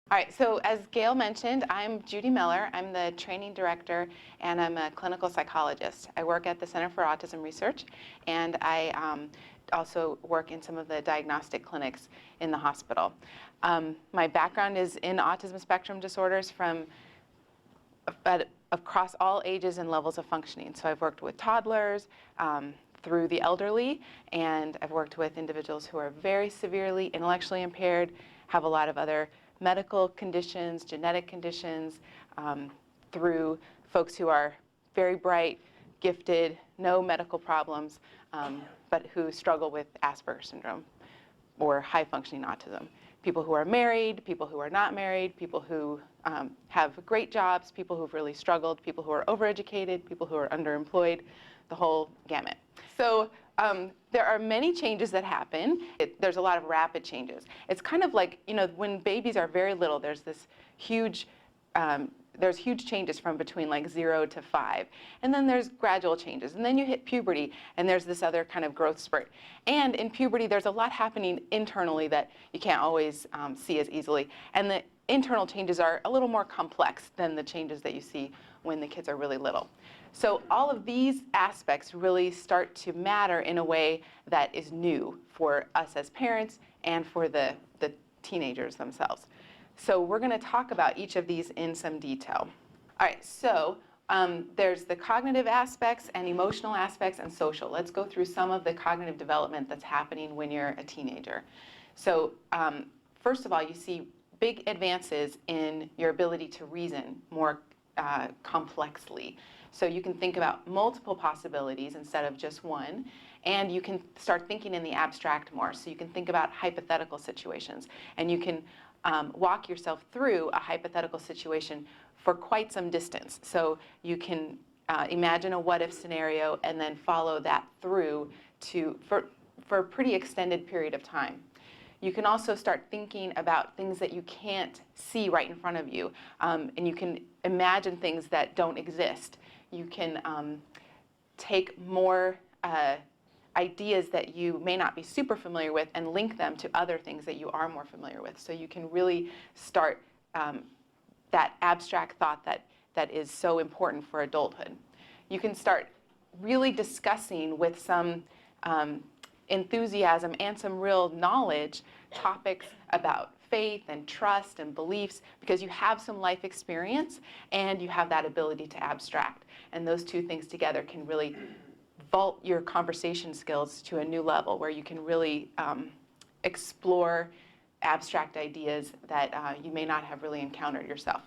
All right, so as Gail mentioned, I'm Judith Miller. I'm the training director, and I'm a clinical psychologist. I work at the Center for Autism Research, and I also work in some of the diagnostic clinics in the hospital. My background is in autism spectrum disorders from across all ages and levels of functioning. So I've worked with toddlers, through the elderly, and I've worked with individuals who are very severely intellectually impaired, have a lot of other medical conditions, genetic conditions, through folks who are very bright, gifted, no medical problems, but who struggle with Asperger's syndrome or high-functioning autism. People who are married, people who are not married, people who have great jobs, people who've really struggled, people who are overeducated, people who are underemployed, the whole gamut. So there are many changes that happen. There's a lot of rapid changes. It's kind of like, you know, when babies are very little, there's this huge, there's huge changes from between like 0 to 5. And then there's gradual changes. And then you hit puberty, and there's this other kind of growth spurt. And in puberty, there's a lot happening internally that you can't always see as easily. And the internal changes are a little more complex than the changes that you see when the kids are really little. So all of these aspects really start to matter in a way that is new for us as parents and for the teenagers themselves. So we're going to talk about each of these in some detail. All right, so there's the cognitive aspects and emotional aspects and social. Let's go through some of the cognitive development that's happening when you're a teenager. So first of all, you see big advances in your ability to reason more complexly. So you can think about multiple possibilities instead of just one, and you can start thinking in the abstract more. So you can think about hypothetical situations, and you can walk yourself through a hypothetical situation for quite some distance. So you can imagine a what-if scenario and then follow that through for a pretty extended period of time. You can also start thinking about things that you can't see right in front of you, and you can imagine things that don't exist. You can take more ideas that you may not be super familiar with and link them to other things that you are more familiar with. So you can really start that abstract thought that is so important for adulthood. You can start really discussing with some enthusiasm and some real knowledge topics about faith and trust and beliefs, because you have some life experience and you have that ability to abstract. And those two things together can really vault your conversation skills to a new level where you can really explore abstract ideas that you may not have really encountered yourself.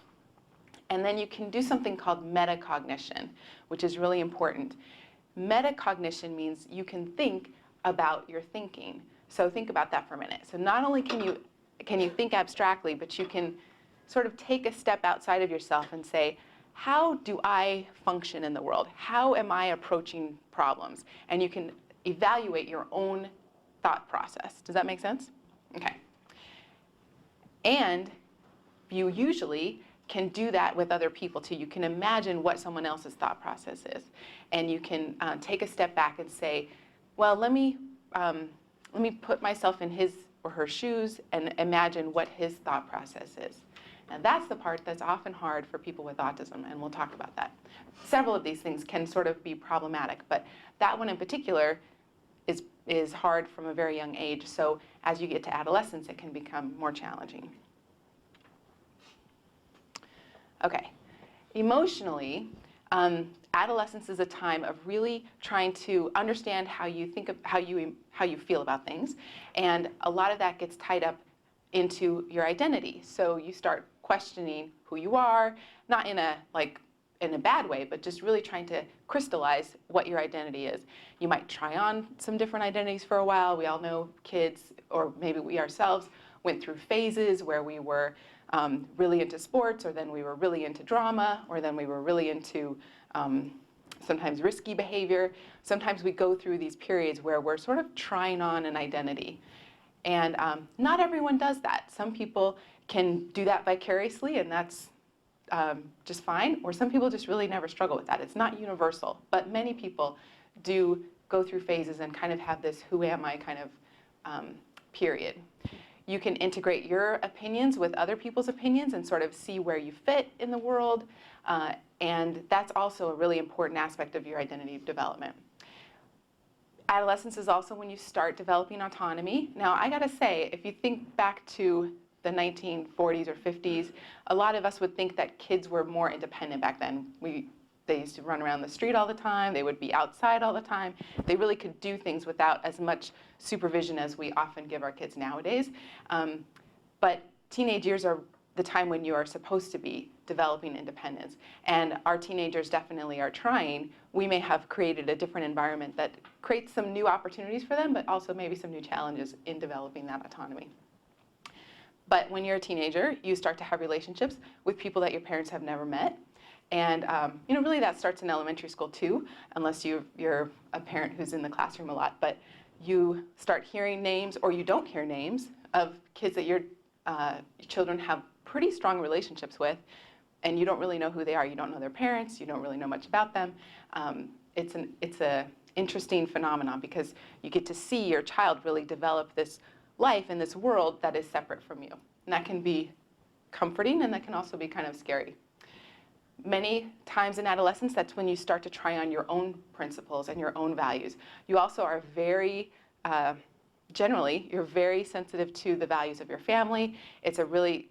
And then you can do something called metacognition, which is really important. Metacognition means you can think about your thinking. So think about that for a minute. So not only can you think abstractly, but you can sort of take a step outside of yourself and say, how do I function in the world? How am I approaching problems? And you can evaluate your own thought process. Does that make sense? Okay. And you usually can do that with other people too. You can imagine what someone else's thought process is. And you can take a step back and say, well, let me put myself in his or her shoes and imagine what his thought process is. And that's the part that's often hard for people with autism, and we'll talk about that. Several of these things can sort of be problematic, but that one in particular is hard from a very young age. So as you get to adolescence, it can become more challenging. Okay, emotionally, adolescence is a time of really trying to understand how you think of how you feel about things, and a lot of that gets tied up into your identity. So you start questioning who you are, not in a bad way, but just really trying to crystallize what your identity is. You might try on some different identities for a while. We all know kids, or maybe we ourselves, went through phases where we were really into sports, or then we were really into drama, or then we were really into sometimes risky behavior. Sometimes we go through these periods where we're sort of trying on an identity. And not everyone does that. Some people can do that vicariously, and that's just fine. Or some people just really never struggle with that. It's not universal, but many people do go through phases and kind of have this who am I kind of period. You can integrate your opinions with other people's opinions and sort of see where you fit in the world. And that's also a really important aspect of your identity development. Adolescence is also when you start developing autonomy. Now, I gotta say, if you think back to the 1940s or 50s, a lot of us would think that kids were more independent back then. They used to run around the street all the time. They would be outside all the time. They really could do things without as much supervision as we often give our kids nowadays. But teenage years are the time when you are supposed to be developing independence. And our teenagers definitely are trying. We may have created a different environment that creates some new opportunities for them, but also maybe some new challenges in developing that autonomy. But when you're a teenager, you start to have relationships with people that your parents have never met. And really that starts in elementary school too, unless you're a parent who's in the classroom a lot. But you start hearing names, or you don't hear names, of kids that your children have pretty strong relationships with, and you don't really know who they are. You don't know their parents. You don't really know much about them. It's an interesting phenomenon because you get to see your child really develop this life in this world that is separate from you. And that can be comforting, and that can also be kind of scary. Many times in adolescence, that's when you start to try on your own principles and your own values. You also are very, generally, you're very sensitive to the values of your family. It's a really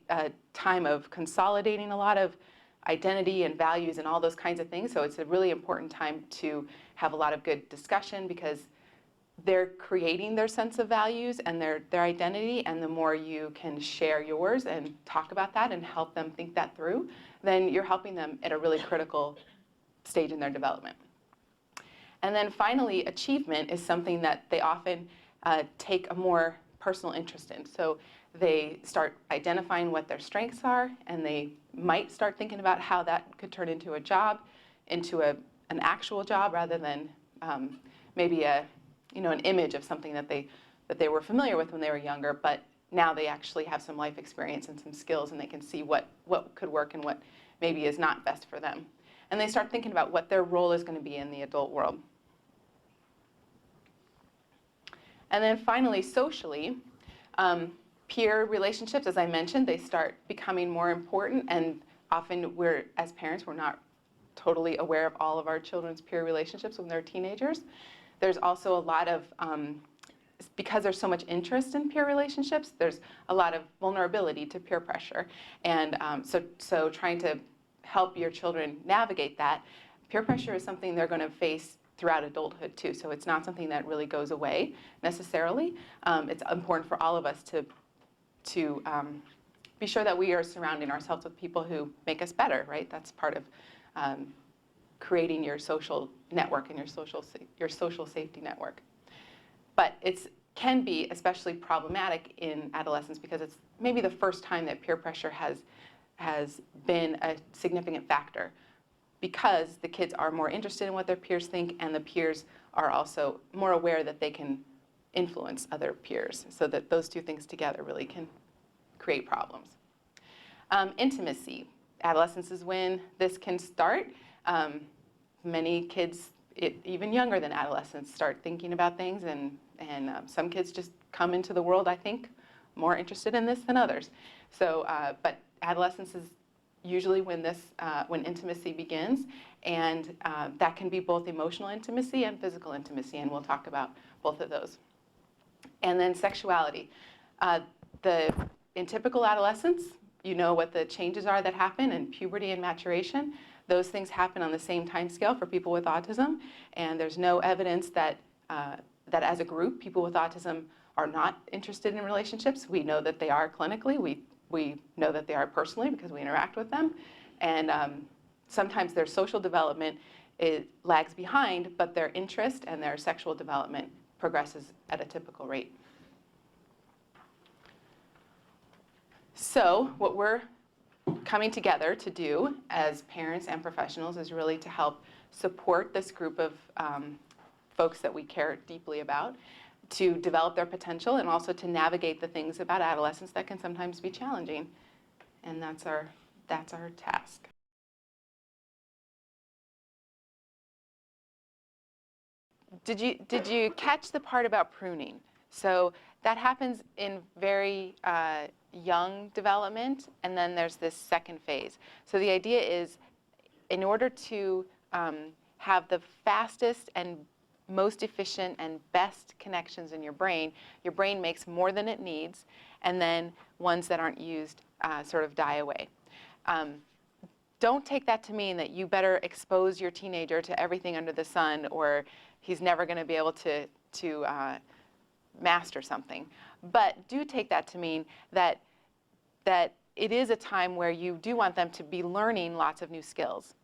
time of consolidating a lot of identity and values and all those kinds of things. So it's a really important time to have a lot of good discussion because they're creating their sense of values and their identity, and the more you can share yours and talk about that and help them think that through, then you're helping them at a really critical stage in their development. And then finally, achievement is something that they often take a more personal interest in. So they start identifying what their strengths are, and they might start thinking about how that could turn into a job, into an actual job, rather than maybe an image of something that they were familiar with when they were younger, but now they actually have some life experience and some skills, and they can see what could work and what maybe is not best for them. And they start thinking about what their role is going to be in the adult world. And then finally, socially, peer relationships, as I mentioned, they start becoming more important, and often as parents, we're not totally aware of all of our children's peer relationships when they're teenagers. There's also a lot of, because there's so much interest in peer relationships, there's a lot of vulnerability to peer pressure. And so trying to help your children navigate that, peer pressure is something they're going to face throughout adulthood too. So it's not something that really goes away necessarily. It's important for all of us to be sure that we are surrounding ourselves with people who make us better, right? That's part of creating your social network and your social safety network. But it can be especially problematic in adolescence because it's maybe the first time that peer pressure has been a significant factor, because the kids are more interested in what their peers think, and the peers are also more aware that they can influence other peers, so that those two things together really can create problems. Intimacy. Adolescence is when this can start. Many kids, even younger than adolescents, start thinking about things, and some kids just come into the world, I think, more interested in this than others. So, but adolescence is usually when intimacy begins, and that can be both emotional intimacy and physical intimacy, and we'll talk about both of those. And then sexuality. In typical adolescence, you know what the changes are that happen in puberty and maturation. Those things happen on the same time scale for people with autism, and there's no evidence that as a group, people with autism are not interested in relationships. We know that they are clinically. We know that they are personally because we interact with them. And sometimes their social development lags behind, but their interest and their sexual development progresses at a typical rate. So what we're coming together to do as parents and professionals is really to help support this group of folks that we care deeply about, to develop their potential and also to navigate the things about adolescence that can sometimes be challenging. And that's our task. Did you catch the part about pruning? So that happens in very young development, and then there's this second phase. So the idea is, in order to have the fastest and most efficient and best connections in your brain makes more than it needs, and then ones that aren't used sort of die away. Don't take that to mean that you better expose your teenager to everything under the sun, or he's never going to be able to master something. But do take that to mean that it is a time where you do want them to be learning lots of new skills.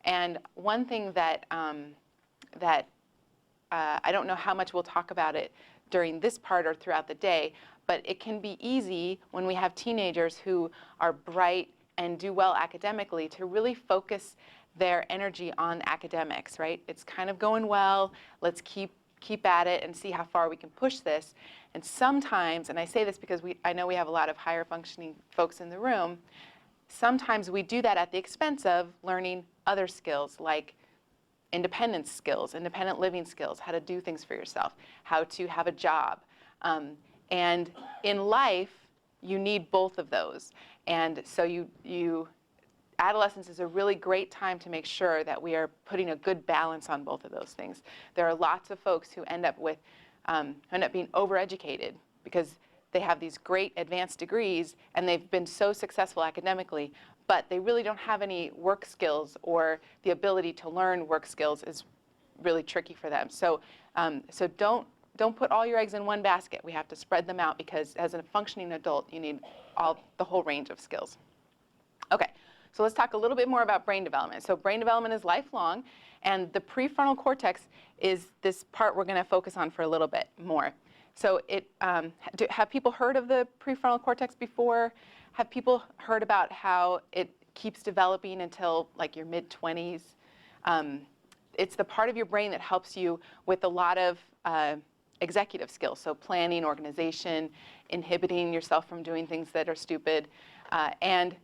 And one thing that I don't know how much we'll talk about it during this part or throughout the day, but it can be easy when we have teenagers who are bright and do well academically to really focus their energy on academics, right? It's kind of going well, let's keep at it and see how far we can push this. And sometimes, and I say this because I know we have a lot of higher functioning folks in the room, sometimes we do that at the expense of learning other skills like independence skills, independent living skills, how to do things for yourself, how to have a job. And in life, you need both of those. And so adolescence is a really great time to make sure that we are putting a good balance on both of those things. There are lots of folks who end up being overeducated because they have these great advanced degrees and they've been so successful academically, but they really don't have any work skills, or the ability to learn work skills is really tricky for them. So don't put all your eggs in one basket. We have to spread them out, because as a functioning adult, you need the whole range of skills. Okay, so let's talk a little bit more about brain development. So brain development is lifelong, and the prefrontal cortex is this part we're going to focus on for a little bit more. So have people heard of the prefrontal cortex before? Have people heard about how it keeps developing until like your mid-20s? It's the part of your brain that helps you with a lot of executive skills, so planning, organization, inhibiting yourself from doing things that are stupid. And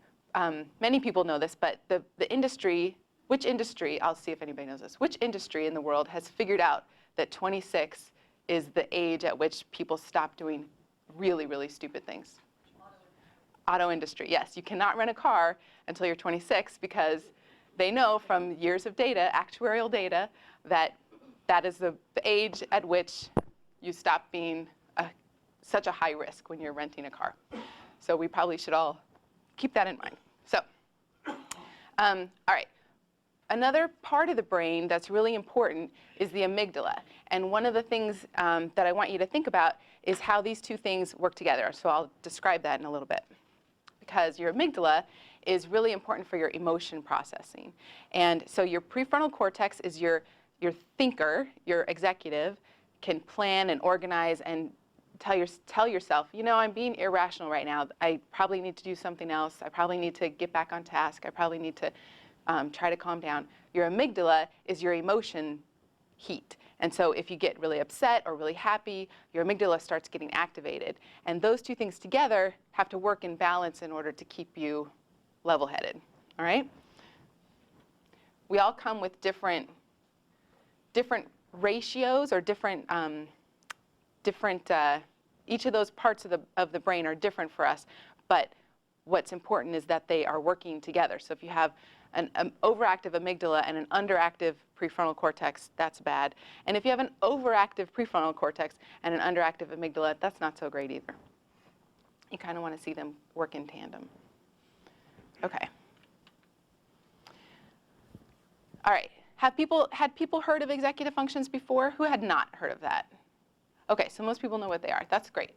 many people know this, but the industry, which industry, I'll see if anybody knows this, which industry in the world has figured out that 26 is the age at which people stop doing really, really stupid things? Auto industry, yes. You cannot rent a car until you're 26, because they know from years of data, actuarial data, that that is the age at which you stop being such a high risk when you're renting a car. So we probably should all keep that in mind. So, all right. Another part of the brain that's really important is the amygdala. And one of the things that I want you to think about is how these two things work together. So I'll describe that in a little bit. Because your amygdala is really important for your emotion processing. And so your prefrontal cortex is your thinker, your executive, can plan and organize and tell yourself, you know, I'm being irrational right now. I probably need to do something else. I probably need to get back on task. I probably need to try to calm down. Your amygdala is your emotion heat. And so if you get really upset or really happy, your amygdala starts getting activated. And those two things together have to work in balance in order to keep you level-headed. All right? We all come with different ratios, or each of those parts of the brain are different for us. But what's important is that they are working together. So if you have an overactive amygdala and an underactive prefrontal cortex, that's bad. And if you have an overactive prefrontal cortex and an underactive amygdala, that's not so great either. You kind of want to see them work in tandem. Okay. All right. Had people heard of executive functions before? Who had not heard of that? Okay, so most people know what they are. That's great.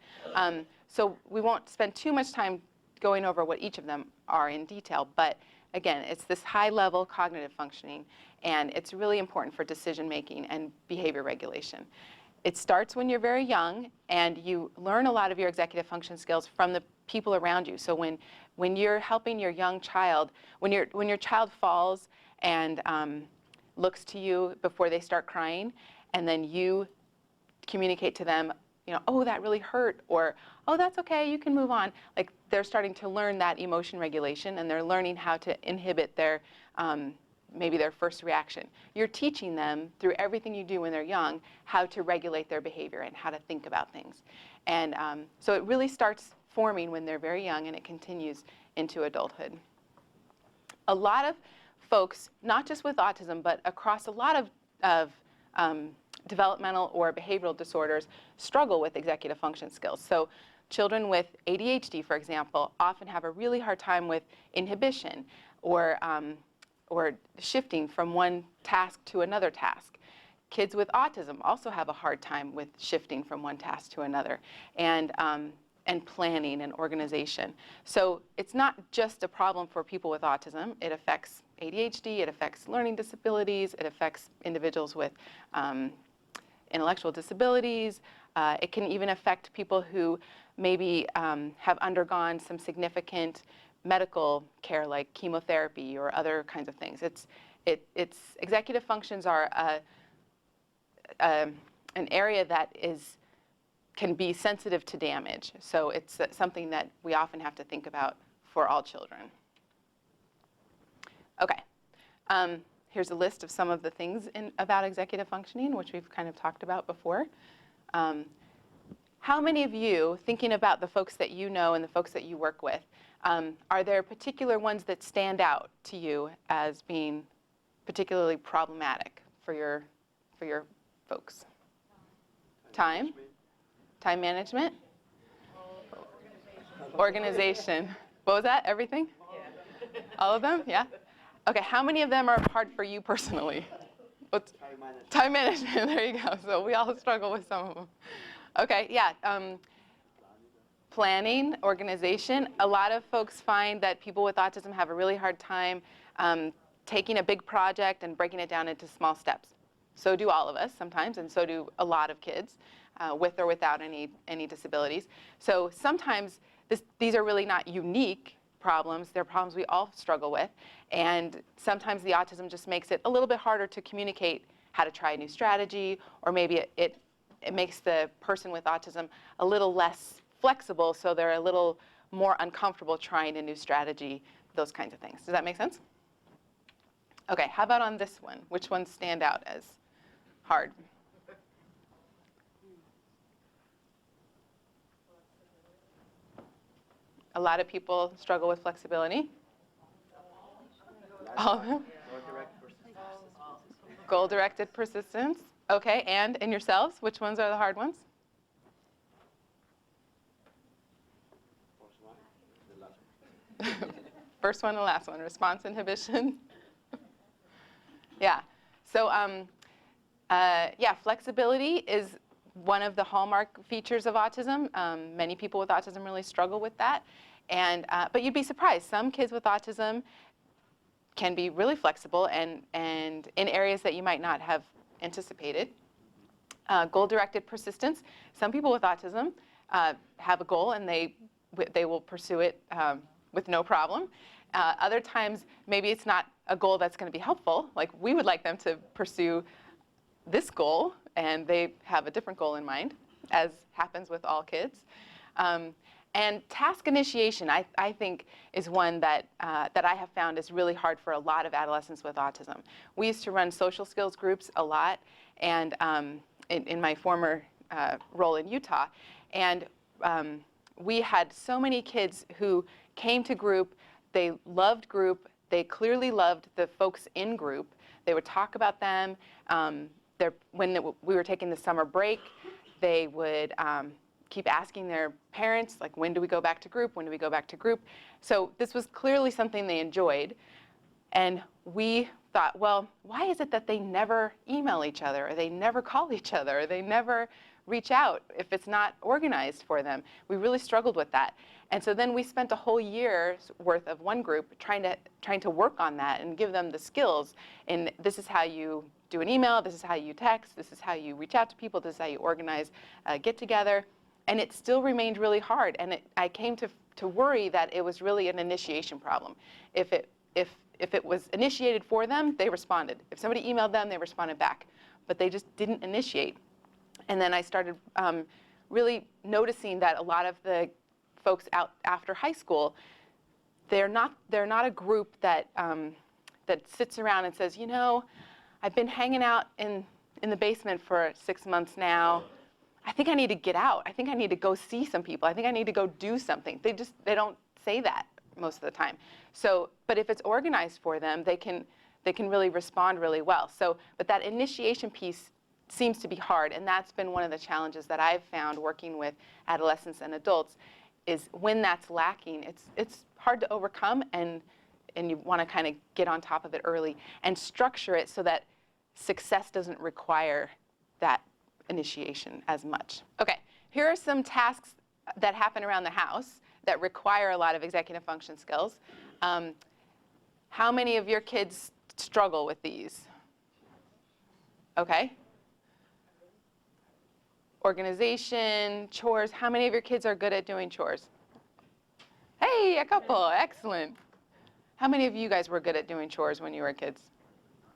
So we won't spend too much time going over what each of them are in detail, but again, it's this high-level cognitive functioning, and it's really important for decision-making and behavior regulation. It starts when you're very young, and you learn a lot of your executive function skills from the people around you. So when you're helping your young child, when your child falls and looks to you before they start crying, and then you communicate to them, you know, oh, that really hurt, or oh, that's okay, you can move on. Like, they're starting to learn that emotion regulation, and they're learning how to inhibit their maybe their first reaction. You're teaching them through everything you do when they're young how to regulate their behavior and how to think about things. And so it really starts forming when they're very young, and it continues into adulthood. A lot of folks, not just with autism, but across a lot of developmental or behavioral disorders, struggle with executive function skills. So children with ADHD, for example, often have a really hard time with inhibition or shifting from one task to another task. Kids with autism also have a hard time with shifting from one task to another, and planning and organization. So it's not just a problem for people with autism. It affects ADHD, it affects learning disabilities, it affects individuals with intellectual disabilities. It can even affect people who maybe have undergone some significant medical care like chemotherapy or other kinds of things. Executive functions are an area that can be sensitive to damage. So it's something that we often have to think about for all children. Okay, here's a list of some of the things about executive functioning, which we've kind of talked about before. How many of you, thinking about the folks that you know and the folks that you work with, are there particular ones that stand out to you as being particularly problematic for your folks? Time management? Organization. What was that? Everything? Yeah. All of them? Yeah? Okay, how many of them are hard for you personally? Time management. There you go. So we all struggle with some of them. Okay, yeah. Planning, organization. A lot of folks find that people with autism have a really hard time taking a big project and breaking it down into small steps. So do all of us sometimes, and so do a lot of kids with or without any disabilities. So sometimes these are really not unique problems. They're problems we all struggle with. And sometimes the autism just makes it a little bit harder to communicate how to try a new strategy, or maybe it makes the person with autism a little less flexible, so they're a little more uncomfortable trying a new strategy, those kinds of things. Does that make sense? Okay, how about on this one? Which ones stand out as hard? A lot of people struggle with flexibility. All of them? Goal-directed persistence. Okay, and in yourselves, which ones are the hard ones? First one and last one, response inhibition. Yeah, so yeah, flexibility is one of the hallmark features of autism. Many people with autism really struggle with that. But you'd be surprised. Some kids with autism can be really flexible and in areas that you might not have anticipated. Goal-directed persistence. Some people with autism have a goal and they will pursue it with no problem. Other times, maybe it's not a goal that's going to be helpful. Like, we would like them to pursue this goal, and they have a different goal in mind, as happens with all kids. And task initiation, I think, is one that I have found is really hard for a lot of adolescents with autism. We used to run social skills groups a lot, and in my former role in Utah, and we had so many kids who came to group. They loved group. They clearly loved the folks in group. They would talk about them. When we were taking the summer break, they would keep asking their parents, like, when do we go back to group? When do we go back to group? So this was clearly something they enjoyed. And we thought, well, why is it that they never email each other, or they never call each other, or they never reach out if it's not organized for them? We really struggled with that. And so then we spent a whole year's worth of one group trying to work on that and give them the skills. And this is how you do an email, this is how you text, this is how you reach out to people, this is how you organize a get-together. And it still remained really hard. And I came to worry that it was really an initiation problem. If it was initiated for them, they responded. If somebody emailed them, they responded back. But they just didn't initiate. And then I started really noticing that a lot of the folks out after high school, they're not a group that that sits around and says, I've been hanging out in the basement for 6 months now. I think I need to get out. I think I need to go see some people. I think I need to go do something. They don't say that most of the time. So, but if it's organized for them, they can really respond really well. So, but that initiation piece seems to be hard, and that's been one of the challenges that I've found working with adolescents and adults, is when that's lacking, it's hard to overcome, and you want to kind of get on top of it early and structure it so that success doesn't require that initiation as much. Okay, here are some tasks that happen around the house that require a lot of executive function skills. How many of your kids struggle with these? Okay. Organization, chores. How many of your kids are good at doing chores? Hey, a couple. Excellent. How many of you guys were good at doing chores when you were kids?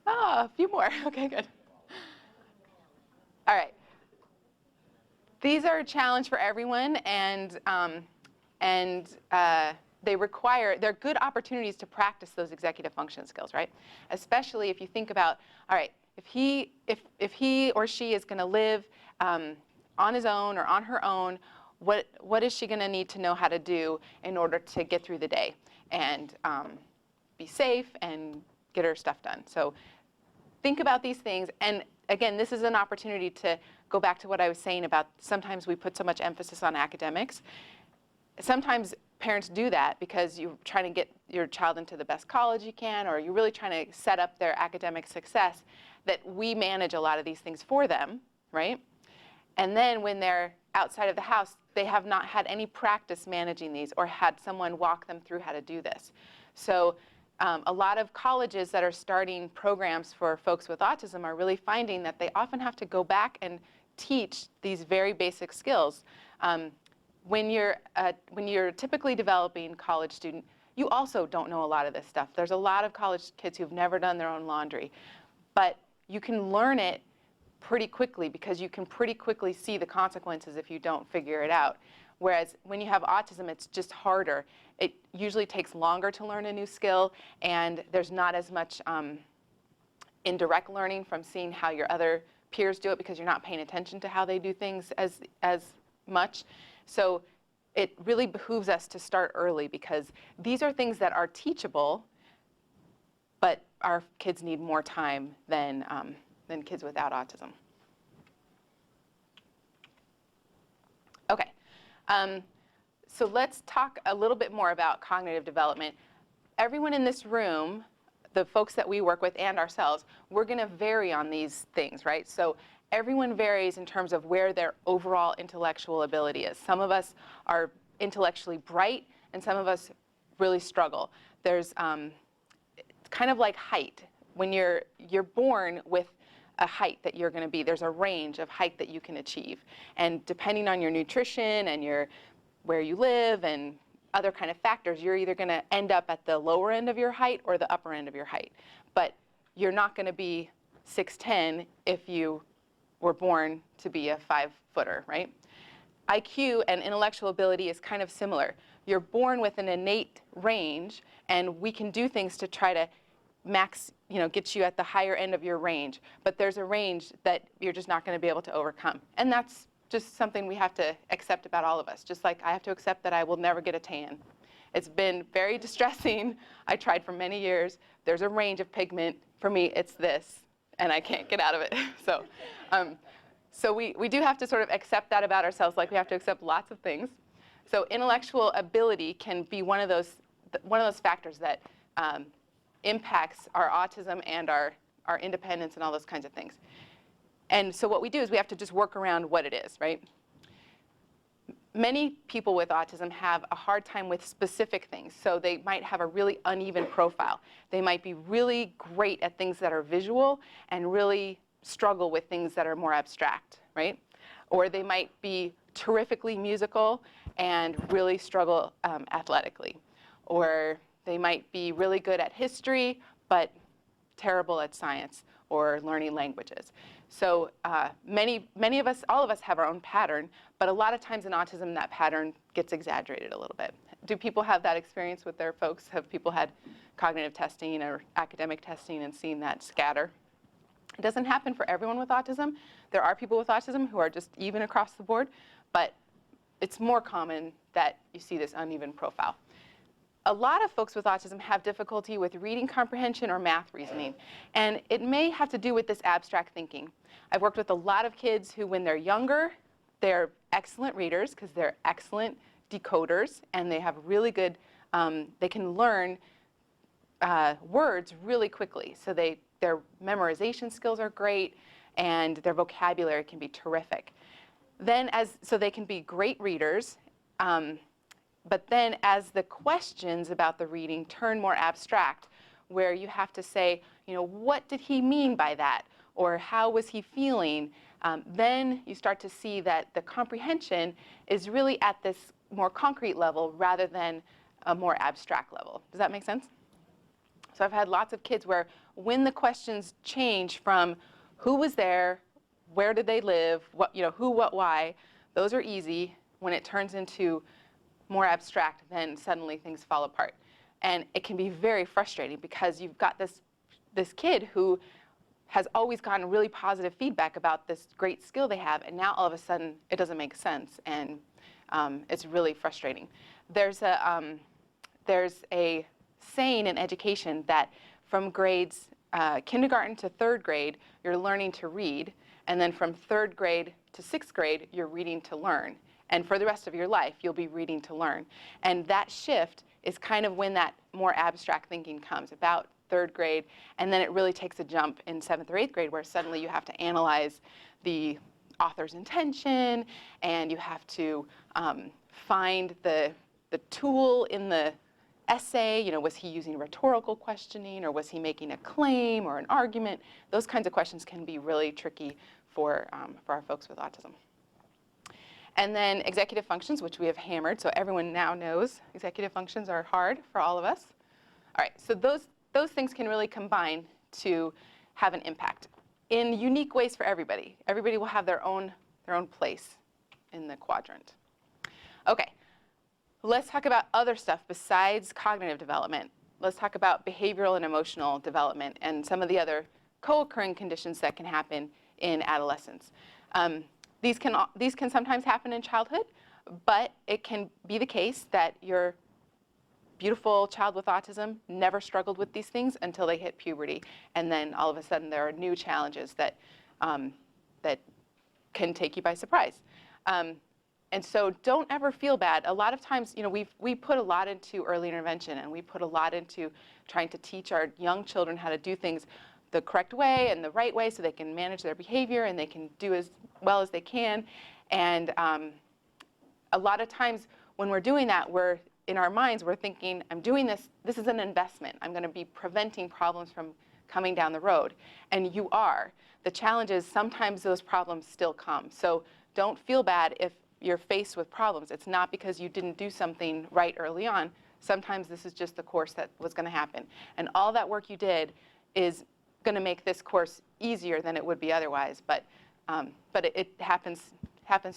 Oh, a few more. Okay, good. All right. These are a challenge for everyone, and they're good opportunities to practice those executive function skills, right? Especially if you think about, all right, if he or she is going to live on his own or on her own, what is she going to need to know how to do in order to get through the day and be safe and get her stuff done? So think about these things. And again, this is an opportunity to go back to what I was saying about sometimes we put so much emphasis on academics. Sometimes parents do that because you're trying to get your child into the best college you can, or you're really trying to set up their academic success, that we manage a lot of these things for them, right? And then when they're outside of the house, they have not had any practice managing these or had someone walk them through how to do this. So a lot of colleges that are starting programs for folks with autism are really finding that they often have to go back and teach these very basic skills. When you're a typically developing college student, you also don't know a lot of this stuff. There's a lot of college kids who've never done their own laundry. But you can learn it pretty quickly because you can pretty quickly see the consequences if you don't figure it out. Whereas when you have autism, it's just harder. It usually takes longer to learn a new skill, and there's not as much indirect learning from seeing how your other peers do it because you're not paying attention to how they do things as much. So it really behooves us to start early because these are things that are teachable, but our kids need more time than kids without autism. Okay, so let's talk a little bit more about cognitive development. Everyone in this room, the folks that we work with and ourselves, we're going to vary on these things, right? So everyone varies in terms of where their overall intellectual ability is. Some of us are intellectually bright, and some of us really struggle. There's kind of like height. When you're born with a height that you're going to be, there's a range of height that you can achieve. And depending on your nutrition and where you live and other kind of factors, you're either going to end up at the lower end of your height or the upper end of your height. But you're not going to be 6'10" if you were born to be a 5-footer, right? IQ and intellectual ability is kind of similar. You're born with an innate range, and we can do things to try to get you at the higher end of your range. But there's a range that you're just not going to be able to overcome. And that's just something we have to accept about all of us. Just like I have to accept that I will never get a tan. It's been very distressing. I tried for many years. There's a range of pigment. For me, it's this, and I can't get out of it. So we do have to sort of accept that about ourselves, like we have to accept lots of things. So intellectual ability can be one of those factors that impacts our autism and our independence and all those kinds of things. And so what we do is we have to just work around what it is, right? Many people with autism have a hard time with specific things. So they might have a really uneven profile. They might be really great at things that are visual and really struggle with things that are more abstract, right? Or they might be terrifically musical and really struggle athletically. Or they might be really good at history, but terrible at science or learning languages. So many of us, all of us have our own pattern, but a lot of times in autism that pattern gets exaggerated a little bit. Do people have that experience with their folks? Have people had cognitive testing or academic testing and seen that scatter? It doesn't happen for everyone with autism. There are people with autism who are just even across the board, but it's more common that you see this uneven profile. A lot of folks with autism have difficulty with reading comprehension or math reasoning, and it may have to do with this abstract thinking. I've worked with a lot of kids who, when they're younger, they're excellent readers because they're excellent decoders, and they have really good, they can learn words really quickly. So their memorization skills are great, and their vocabulary can be terrific. Then so they can be great readers, but then as the questions about the reading turn more abstract, where you have to say, what did he mean by that? Or how was he feeling? Then you start to see that the comprehension is really at this more concrete level rather than a more abstract level. Does that make sense? So I've had lots of kids where when the questions change from who was there, where did they live, what, who, what, why, those are easy. When it turns into more abstract, then suddenly things fall apart. And it can be very frustrating because you've got this kid who has always gotten really positive feedback about this great skill they have, and now all of a sudden it doesn't make sense, and it's really frustrating. There's a saying in education that from grades kindergarten to third grade, you're learning to read, and then from third grade to sixth grade, you're reading to learn. And for the rest of your life, you'll be reading to learn. And that shift is kind of when that more abstract thinking comes, about third grade, and then it really takes a jump in seventh or eighth grade where suddenly you have to analyze the author's intention, and you have to find the tool in the essay. Was he using rhetorical questioning, or was he making a claim or an argument? Those kinds of questions can be really tricky for our folks with autism. And then executive functions, which we have hammered, so everyone now knows executive functions are hard for all of us. All right, so those things can really combine to have an impact in unique ways for everybody. Everybody will have their own place in the quadrant. Okay, let's talk about other stuff besides cognitive development. Let's talk about behavioral and emotional development and some of the other co-occurring conditions that can happen in adolescence. These can sometimes happen in childhood, but it can be the case that your beautiful child with autism never struggled with these things until they hit puberty, and then all of a sudden there are new challenges that can take you by surprise. And so don't ever feel bad. A lot of times, we put a lot into early intervention, and we put a lot into trying to teach our young children how to do things the correct way and the right way so they can manage their behavior and they can do as well as they can. And a lot of times when we're doing that, in our minds, we're thinking, I'm doing this is an investment. I'm going to be preventing problems from coming down the road. And you are. The challenge is sometimes those problems still come. So don't feel bad if you're faced with problems. It's not because you didn't do something right early on. Sometimes this is just the course that was going to happen. And all that work you did is going to make this course easier than it would be otherwise. But it happens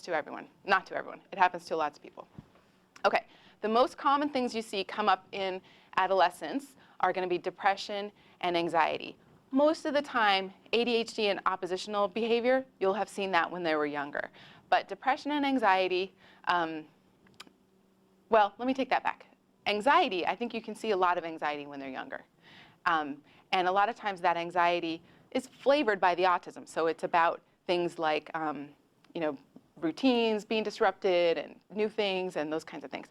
to everyone. Not to everyone. It happens to lots of people. Okay. The most common things you see come up in adolescence are going to be depression and anxiety. Most of the time, ADHD and oppositional behavior, you'll have seen that when they were younger. But depression and anxiety, well, let me take that back. Anxiety, I think you can see a lot of anxiety when they're younger. And a lot of times that anxiety is flavored by the autism. So it's about things like, routines being disrupted and new things and those kinds of things.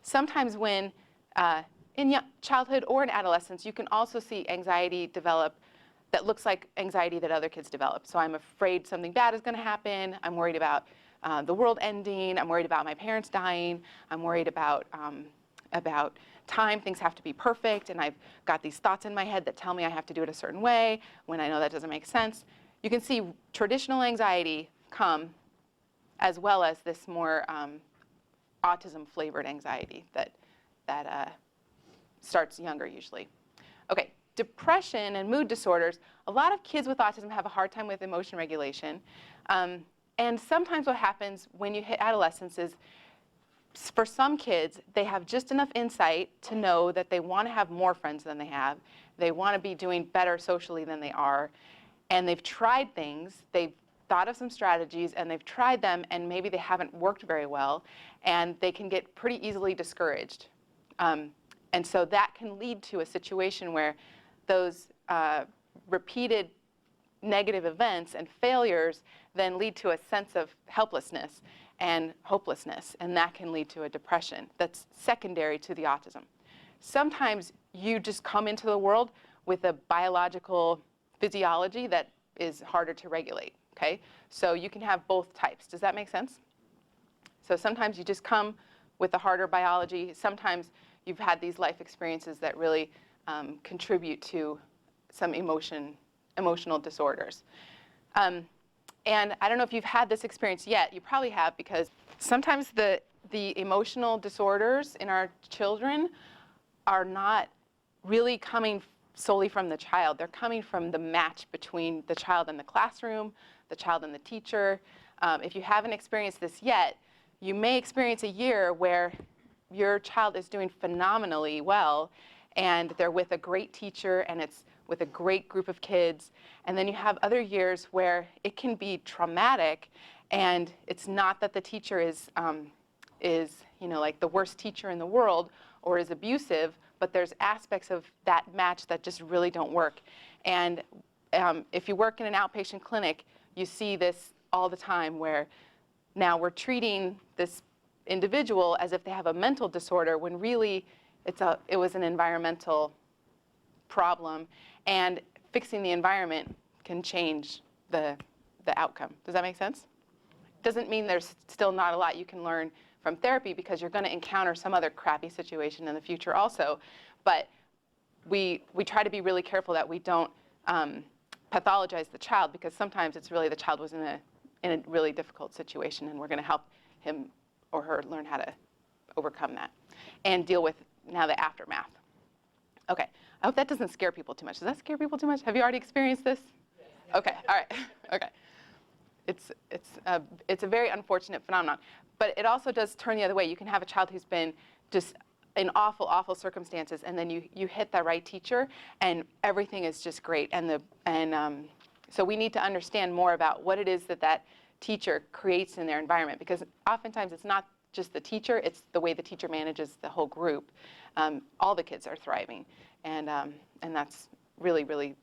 Sometimes when in childhood or in adolescence, you can also see anxiety develop that looks like anxiety that other kids develop. So I'm afraid something bad is going to happen. I'm worried about the world ending. I'm worried about my parents dying. I'm worried about time. Things have to be perfect. And I've got these thoughts in my head that tell me I have to do it a certain way when I know that doesn't make sense. You can see traditional anxiety come as well as this more autism-flavored anxiety that starts younger usually. Okay, depression and mood disorders, a lot of kids with autism have a hard time with emotion regulation. And sometimes what happens when you hit adolescence is, for some kids, they have just enough insight to know that they want to have more friends than they have. They want to be doing better socially than they are. And they've tried things. They've thought of some strategies, and they've tried them, and maybe they haven't worked very well. And they can get pretty easily discouraged. And so that can lead to a situation where those repeated negative events and failures then lead to a sense of helplessness and hopelessness, and that can lead to a depression that's secondary to the autism. Sometimes you just come into the world with a biological physiology that is harder to regulate, okay? So you can have both types. Does that make sense? So sometimes you just come with a harder biology. Sometimes you've had these life experiences that really contribute to some emotional disorders. And I don't know if you've had this experience yet. You probably have, because sometimes the emotional disorders in our children are not really coming solely from the child. They're coming from the match between the child and the classroom, the child and the teacher. If you haven't experienced this yet, you may experience a year where your child is doing phenomenally well, and they're with a great teacher, and it's with a great group of kids. And then you have other years where it can be traumatic, and it's not that the teacher is like the worst teacher in the world or is abusive, but there's aspects of that match that just really don't work. And if you work in an outpatient clinic, you see this all the time, where now we're treating this individual as if they have a mental disorder, when really it was an environmental problem, and fixing the environment can change the outcome. Does that make sense? Doesn't mean there's still not a lot you can learn from therapy, because you're going to encounter some other crappy situation in the future also. But we try to be really careful that we don't pathologize the child, because sometimes it's really the child was in a really difficult situation, and we're going to help him or her learn how to overcome that and deal with now the aftermath. Okay, I hope that doesn't scare people too much. Does that scare people too much? Have you already experienced this? Okay, all right, okay. It's a very unfortunate phenomenon, but it also does turn the other way. You can have a child who's been just in awful, awful circumstances, and then you hit the right teacher, and everything is just great. So we need to understand more about what it is that teacher creates in their environment, because oftentimes it's not just the teacher, it's the way the teacher manages the whole group. All the kids are thriving, and that's really, really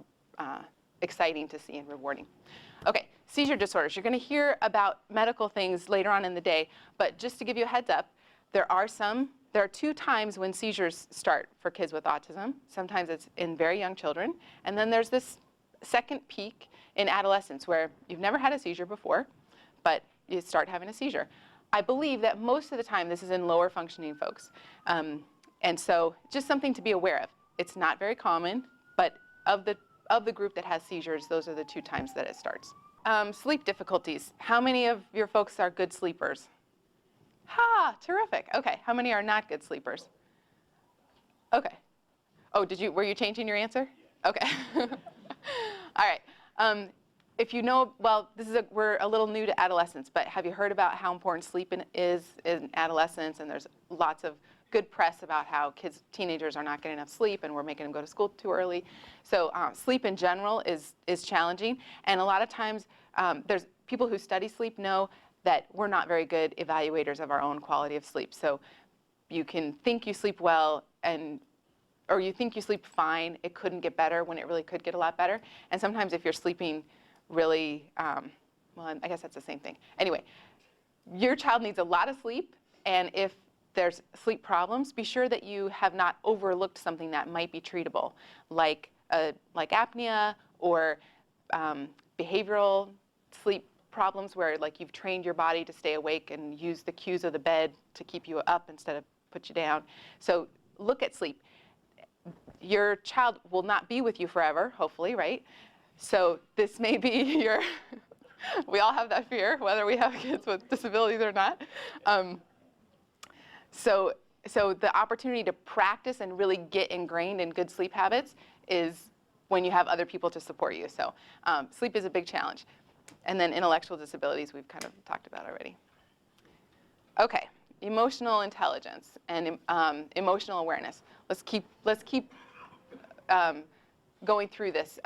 exciting to see and rewarding. Okay, seizure disorders. You're going to hear about medical things later on in the day, but just to give you a heads up, there are two times when seizures start for kids with autism. Sometimes it's in very young children, and then there's this second peak in adolescence where you've never had a seizure before, but you start having a seizure. I believe that most of the time this is in lower functioning folks. And so just something to be aware of. It's not very common, but of the group that has seizures, those are the two times that it starts. Sleep difficulties. How many of your folks are good sleepers? Ha, terrific. Okay, how many are not good sleepers? Okay. Oh, were you changing your answer? Okay. All right. If you know, well, we're a little new to adolescence, but have you heard about how important sleep is in adolescence? And there's lots of good press about how teenagers are not getting enough sleep, and we're making them go to school too early. So sleep in general is challenging, and a lot of times there's people who study sleep know that we're not very good evaluators of our own quality of sleep. So you can think you sleep well, or you think you sleep fine. It couldn't get better when it really could get a lot better. And sometimes if you're sleeping really, well, I guess that's the same thing. Anyway, your child needs a lot of sleep, and if there's sleep problems, be sure that you have not overlooked something that might be treatable, like apnea or behavioral sleep problems where you've trained your body to stay awake and use the cues of the bed to keep you up instead of put you down. So look at sleep. Your child will not be with you forever, hopefully, right? So this may be we all have that fear, whether we have kids with disabilities or not. So the opportunity to practice and really get ingrained in good sleep habits is when you have other people to support you. So sleep is a big challenge. And then intellectual disabilities we've kind of talked about already. Okay, emotional intelligence and emotional awareness. Let's keep going through this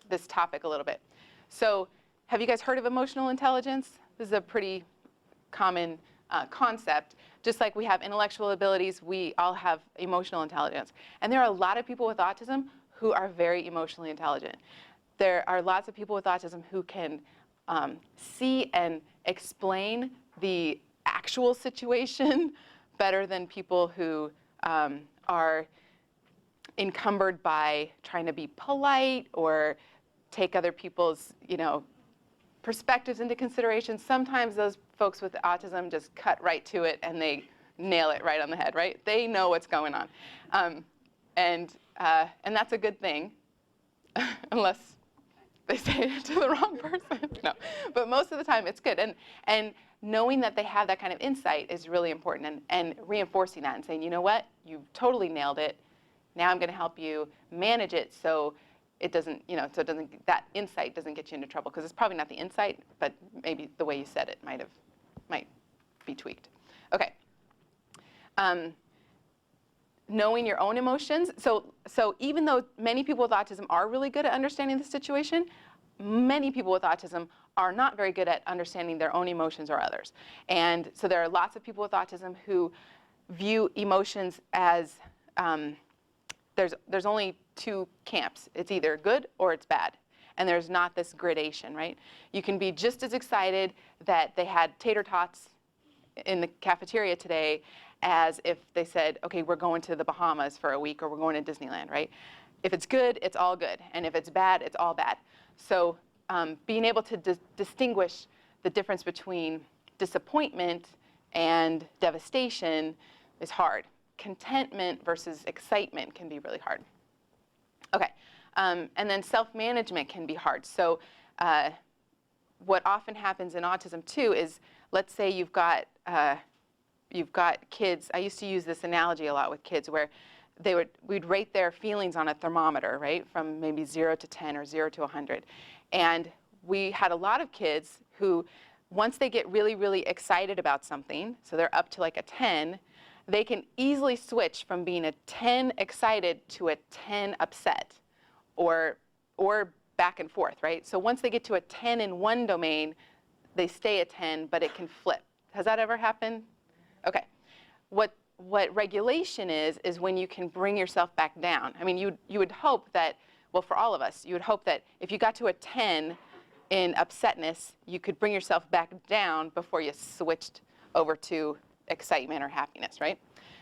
this topic a little bit. So, have you guys heard of emotional intelligence? This is a pretty common concept. Just like we have intellectual abilities, we all have emotional intelligence. And there are a lot of people with autism who are very emotionally intelligent. There are lots of people with autism who can see and explain the actual situation better than people who are encumbered by trying to be polite or take other people's, perspectives into consideration. Sometimes those folks with autism just cut right to it and they nail it right on the head, right? They know what's going on. And that's a good thing, unless they say it to the wrong person. No, but most of the time it's good. And knowing that they have that kind of insight is really important, and reinforcing that and saying, you know what, you totally nailed it. Now I'm going to help you manage it so it doesn't, that insight doesn't get you into trouble, because it's probably not the insight, but maybe the way you said it might be tweaked. Okay. Knowing your own emotions. So even though many people with autism are really good at understanding the situation, many people with autism are not very good at understanding their own emotions or others. And so there are lots of people with autism who view emotions as, there's only two camps. It's either good or it's bad. And there's not this gradation, right? You can be just as excited that they had tater tots in the cafeteria today as if they said, okay, we're going to the Bahamas for a week or we're going to Disneyland, right? If it's good, it's all good. And if it's bad, it's all bad. So being able to distinguish the difference between disappointment and devastation is hard. Contentment versus excitement can be really hard. Okay, and then self-management can be hard. So what often happens in autism too is, let's say you've got kids. I used to use this analogy a lot with kids, where we'd rate their feelings on a thermometer, right, from maybe 0 to 10 or 0 to 100. And we had a lot of kids who, once they get really, really excited about something, so they're up to like a 10, they can easily switch from being a 10 excited to a 10 upset, or back and forth, right? So once they get to a 10 in one domain, they stay at 10, but it can flip. Has that ever happened? Okay. What regulation is when you can bring yourself back down. I mean, you would hope that, well, for all of us, you would hope that if you got to a 10 in upsetness, you could bring yourself back down before you switched over to excitement or happiness, right?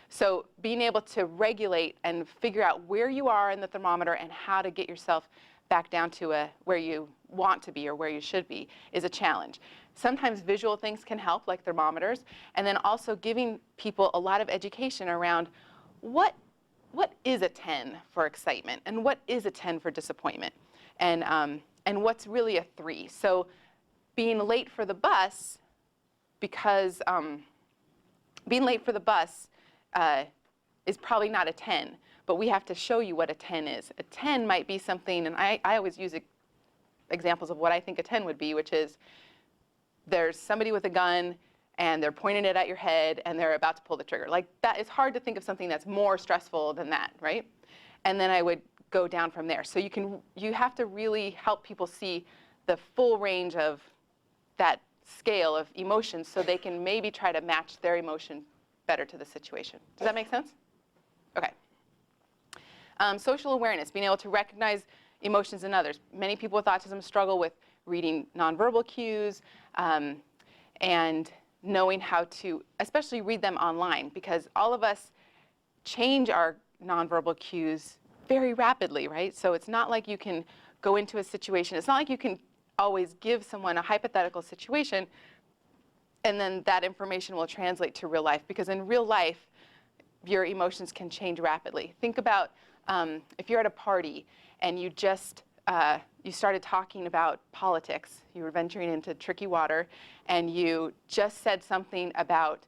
So being able to regulate and figure out where you are in the thermometer and how to get yourself back down to where you want to be or where you should be is a challenge. Sometimes visual things can help, like thermometers, and then also giving people a lot of education around what is a 10 for excitement and what is a 10 for disappointment, and what's really a 3. So being late for the bus, because being late for the bus is probably not a 10, but we have to show you what a 10 is. A 10 might be something, and I always use examples of what I think a 10 would be, which is there's somebody with a gun and they're pointing it at your head and they're about to pull the trigger. Like that, it's hard to think of something that's more stressful than that, right? And then I would go down from there. So you have to really help people see the full range of that scale of emotions so they can maybe try to match their emotion better to the situation. Does that make sense? Okay. Social awareness, being able to recognize emotions in others. Many people with autism struggle with reading nonverbal cues and knowing how to, especially read them online, because all of us change our nonverbal cues very rapidly, right? So it's not like you can go into a situation. It's not like you can always give someone a hypothetical situation and then that information will translate to real life, because in real life, your emotions can change rapidly. Think about if you're at a party and you just you started talking about politics, you were venturing into tricky water, and you just said something about